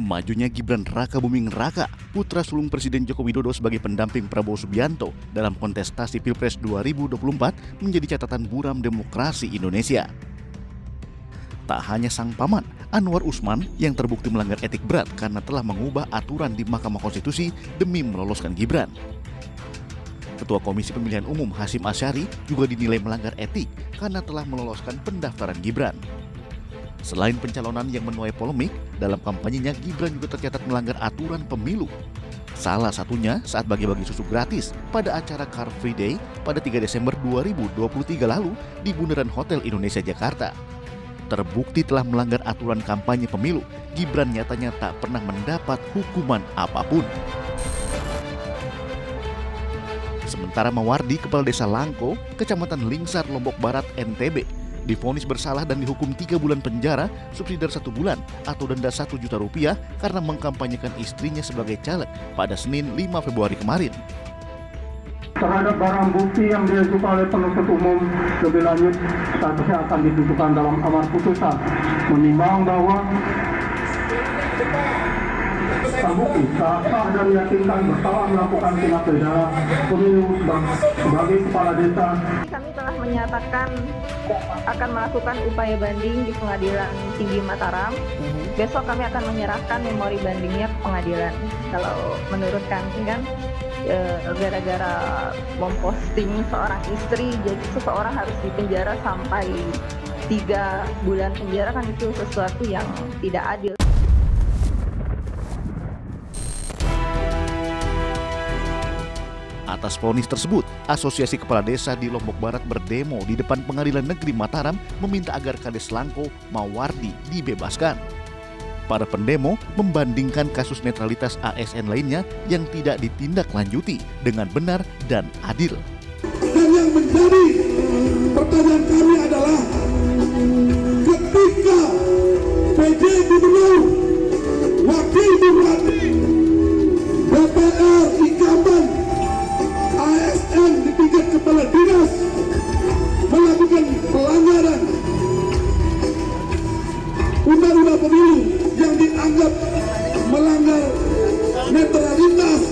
Majunya Gibran Rakabuming Raka, putra sulung Presiden Joko Widodo sebagai pendamping Prabowo Subianto dalam kontestasi Pilpres 2024 menjadi catatan buram demokrasi Indonesia. Tak hanya sang paman, Anwar Usman yang terbukti melanggar etik berat karena telah mengubah aturan di Mahkamah Konstitusi demi meloloskan Gibran. Ketua Komisi Pemilihan Umum Hasyim Asyari juga dinilai melanggar etik karena telah meloloskan pendaftaran Gibran. Selain pencalonan yang menuai polemik, dalam kampanyenya Gibran juga tercatat melanggar aturan pemilu. Salah satunya saat bagi-bagi susu gratis pada acara Car Free Day pada 3 Desember 2023 lalu di Bundaran Hotel Indonesia Jakarta. Terbukti telah melanggar aturan kampanye pemilu, Gibran nyatanya tak pernah mendapat hukuman apapun. Sementara Mawardi, Kepala Desa Langko, Kecamatan Lingsar, Lombok Barat, NTB, divonis bersalah dan dihukum 3 bulan penjara, subsidi 1 bulan atau denda 1 juta rupiah karena mengkampanyekan istrinya sebagai caleg pada Senin 5 Februari kemarin. Terhadap barang bukti yang diajukan oleh penuntut umum lebih lanjut statusnya akan ditentukan dalam amar putusan, menimbang bahwa terbukti sah dan meyakinkan bersalah melakukan tindak pidana pemilu sebagai kepala desa. Kami telah menyatakan akan melakukan upaya banding di Pengadilan Tinggi Mataram. Besok kami akan menyerahkan memori bandingnya ke pengadilan. Kalau menurut kami kan gara-gara memposting seorang istri, jadi seseorang harus dipenjara sampai 3 bulan penjara, kan itu sesuatu yang tidak adil. Atas vonis tersebut, Asosiasi Kepala Desa di Lombok Barat berdemo di depan Pengadilan Negeri Mataram meminta agar Kades Langko Mawardi dibebaskan. Para pendemo membandingkan kasus netralitas ASN lainnya yang tidak ditindaklanjuti dengan benar dan adil. Dan yang menjadi pertanyaan kami adalah ketika PJ Gubernur, Wakil Bupati, DPR, incumbent, ASN di tingkat kepala dinas melakukan pelanggaran undang-undang pemilu yang dianggap melanggar netralitas,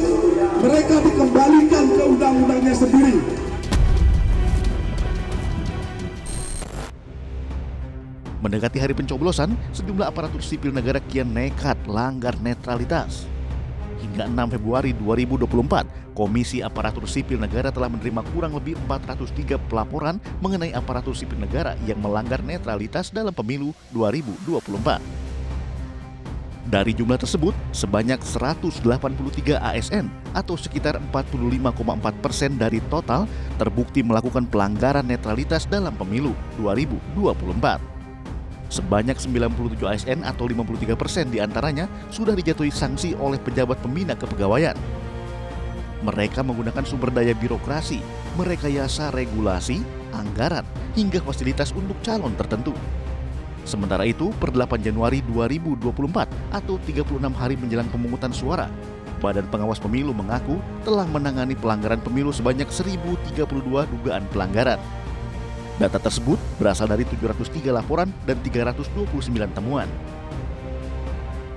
mereka dikembalikan ke undang-undangnya sendiri. Mendekati hari pencoblosan, sejumlah aparatur sipil negara kian nekat langgar netralitas. Hingga 6 Februari 2024, Komisi Aparatur Sipil Negara telah menerima kurang lebih 403 pelaporan mengenai aparatur sipil negara yang melanggar netralitas dalam pemilu 2024. Dari jumlah tersebut, sebanyak 183 ASN atau sekitar 45,4% dari total terbukti melakukan pelanggaran netralitas dalam pemilu 2024. Sebanyak 97 ASN atau 53% diantaranya sudah dijatuhi sanksi oleh pejabat pembina kepegawaian. Mereka menggunakan sumber daya birokrasi, merekayasa regulasi, anggaran, hingga fasilitas untuk calon tertentu. Sementara itu, per 8 Januari 2024 atau 36 hari menjelang pemungutan suara, Badan Pengawas Pemilu mengaku telah menangani pelanggaran pemilu sebanyak 1.032 dugaan pelanggaran. Data tersebut berasal dari 703 laporan dan 329 temuan.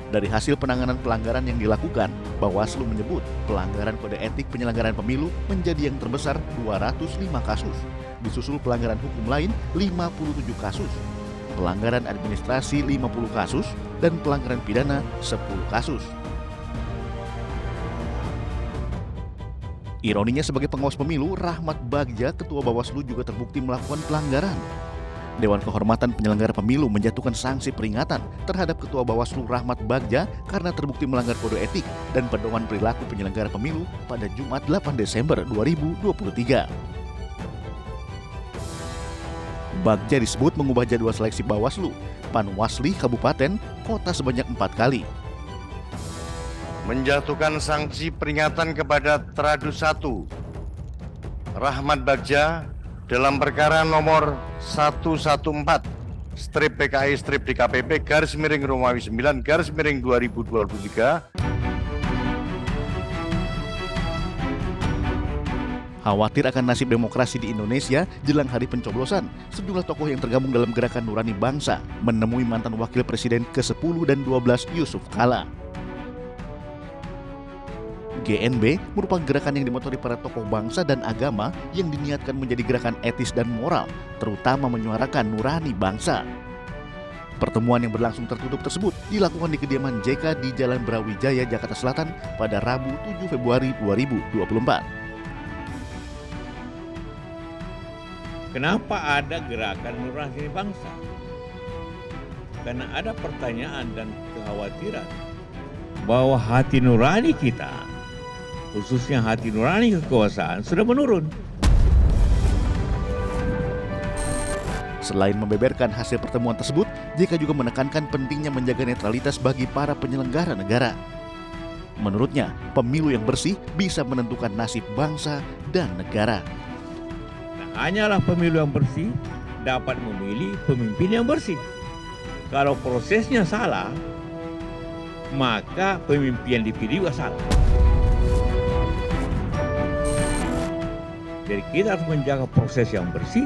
Dari hasil penanganan pelanggaran yang dilakukan, Bawaslu menyebut pelanggaran kode etik penyelenggaraan pemilu menjadi yang terbesar 205 kasus, disusul pelanggaran hukum lain 57 kasus, pelanggaran administrasi 50 kasus, dan pelanggaran pidana 10 kasus. Ironinya, sebagai pengawas pemilu, Rahmat Bagja, Ketua Bawaslu, juga terbukti melakukan pelanggaran. Dewan Kehormatan Penyelenggara Pemilu menjatuhkan sanksi peringatan terhadap Ketua Bawaslu Rahmat Bagja karena terbukti melanggar kode etik dan pedoman perilaku penyelenggara pemilu pada Jumat 8 Desember 2023. Bagja disebut mengubah jadwal seleksi Bawaslu, Panwasli, Kabupaten, Kota sebanyak 4 kali. Menjatuhkan sanksi peringatan kepada Tradu 1 Rahmat Bagja dalam perkara nomor 114/PKI/DKPP/Romawi 9/2023. Khawatir akan nasib demokrasi di Indonesia jelang hari pencoblosan, sejumlah tokoh yang tergabung dalam Gerakan Nurani Bangsa menemui mantan Wakil Presiden ke-10 dan 12 Yusuf Kala. GNB merupakan gerakan yang dimotori para tokoh bangsa dan agama yang diniatkan menjadi gerakan etis dan moral, terutama menyuarakan nurani bangsa. Pertemuan yang berlangsung tertutup tersebut dilakukan di kediaman JK di Jalan Brawijaya, Jakarta Selatan pada Rabu 7 Februari 2024. Kenapa ada gerakan nurani bangsa? Karena ada pertanyaan dan kekhawatiran bahwa hati nurani kita, khususnya hati nurani kekuasaan, sudah menurun. Selain membeberkan hasil pertemuan tersebut, JK juga menekankan pentingnya menjaga netralitas bagi para penyelenggara negara. Menurutnya, pemilu yang bersih bisa menentukan nasib bangsa dan negara. Nah, hanyalah pemilu yang bersih dapat memilih pemimpin yang bersih. Kalau prosesnya salah, maka pemimpin yang dipilih juga salah. Jadi kita harus menjaga proses yang bersih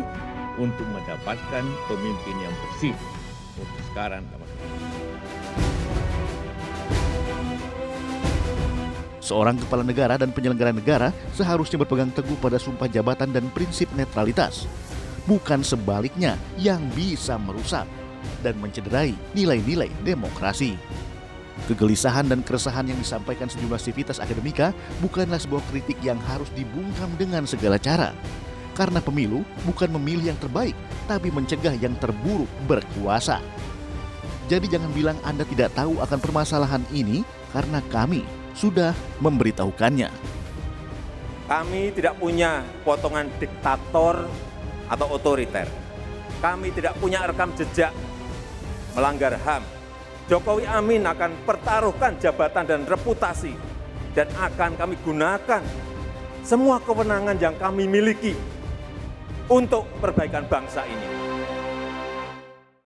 untuk mendapatkan pemimpin yang bersih untuk sekarang. Seorang kepala negara dan penyelenggara negara seharusnya berpegang teguh pada sumpah jabatan dan prinsip netralitas, bukan sebaliknya yang bisa merusak dan mencederai nilai-nilai demokrasi. Kegelisahan dan keresahan yang disampaikan sejumlah sivitas akademika bukanlah sebuah kritik yang harus dibungkam dengan segala cara. Karena pemilu bukan memilih yang terbaik, tapi mencegah yang terburuk berkuasa. Jadi jangan bilang Anda tidak tahu akan permasalahan ini, karena kami sudah memberitahukannya. Kami tidak punya potongan diktator atau otoriter. Kami tidak punya rekam jejak melanggar HAM. Jokowi Amin akan pertaruhkan jabatan dan reputasi, dan akan kami gunakan semua kewenangan yang kami miliki untuk perbaikan bangsa ini.